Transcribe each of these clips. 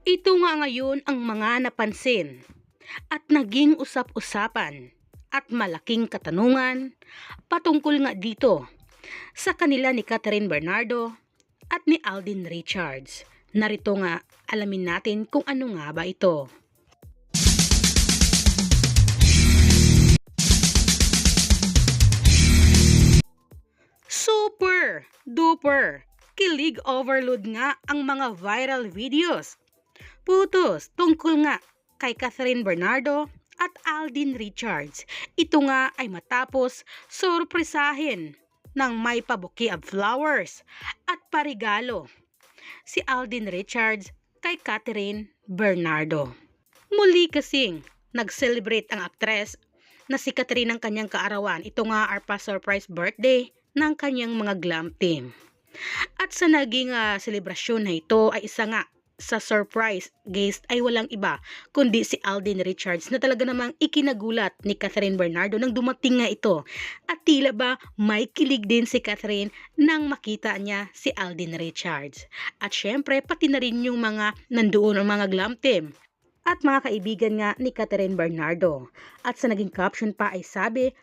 Ito nga ngayon ang mga napansin at naging usap-usapan at malaking katanungan patungkol nga dito sa kanila ni Catherine Bernardo at ni Alden Richards. Narito nga alamin natin kung ano nga ba ito. Super duper kilig overload nga ang mga viral videos. Putos tungkol nga kay Catherine Bernardo at Alden Richards. Ito nga ay matapos sorpresahin ng may pabuki of flowers at parigalo si Alden Richards kay Catherine Bernardo. Muli kasing nag-celebrate ang aktres na si Catherine ng kanyang kaarawan. Ito nga ay pa-surprise birthday ng kanyang mga glam team. At sa naging selebrasyon na ito ay isa nga sa surprise guest ay walang iba kundi si Alden Richards na talaga namang ikinagulat ni Catherine Bernardo nang dumating nga ito. At tila ba may kilig din si Catherine nang makita niya si Alden Richards. At syempre pati na rin yung mga nandoon ang mga glam team at mga kaibigan nga ni Catherine Bernardo. At sa naging caption pa ay sabi,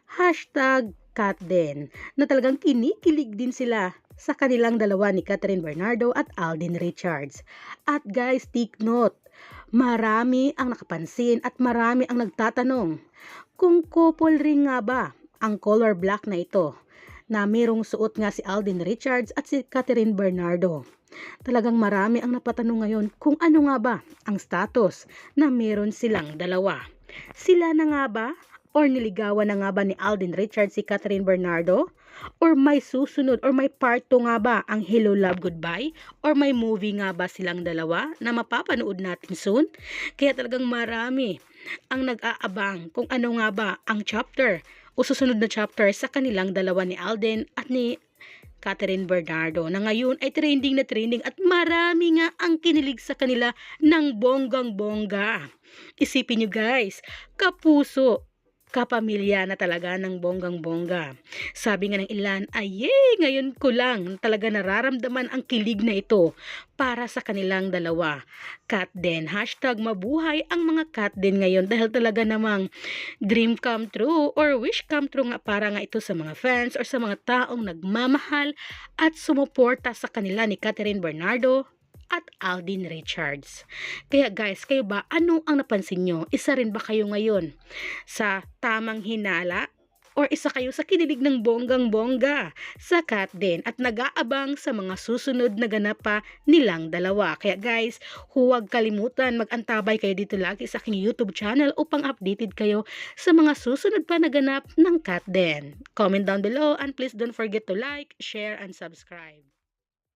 #CatDen, na talagang kinikilig din sila sa kanilang dalawa ni Catherine Bernardo at Alden Richards. At guys, take note, marami ang nakapansin at marami ang nagtatanong kung couple ring nga ba ang color black na ito na merong suot nga si Alden Richards at si Catherine Bernardo. Talagang marami ang napatanong ngayon kung ano nga ba ang status na meron silang dalawa. Sila na nga ba? Or niligawan na nga ba ni Alden Richards si Catherine Bernardo? Or may susunod or may part 2 nga ba ang Hello Love Goodbye? Or may movie nga ba silang dalawa na mapapanood natin soon? Kaya talagang marami ang nag-aabang kung ano nga ba ang chapter o susunod na chapter sa kanilang dalawa ni Alden at ni Catherine Bernardo na ngayon ay trending na trending at marami nga ang kinilig sa kanila ng bonggang-bongga. Isipin nyo guys, kapuso, kapamilya na talaga ng bonggang-bongga. Sabi nga ng ilan, ngayon ko lang talaga nararamdaman ang kilig na ito para sa kanilang dalawa. CatDen, #mabuhay ang mga CatDen ngayon dahil talaga namang dream come true or wish come true nga para nga ito sa mga fans or sa mga taong nagmamahal at sumuporta sa kanila ni Catherine Bernardo at Alden Richards. Kaya guys, kayo ba, ano ang napansin nyo? Isa rin ba kayo ngayon sa tamang hinala? Or isa kayo sa kinilig ng bonggang-bongga sa CatDen at nag-aabang sa mga susunod na ganap pa nilang dalawa? Kaya guys, huwag kalimutan mag-antabay kayo dito lagi sa aking YouTube channel upang updated kayo sa mga susunod pa na ganap ng CatDen. Comment down below and please don't forget to like, share, and subscribe.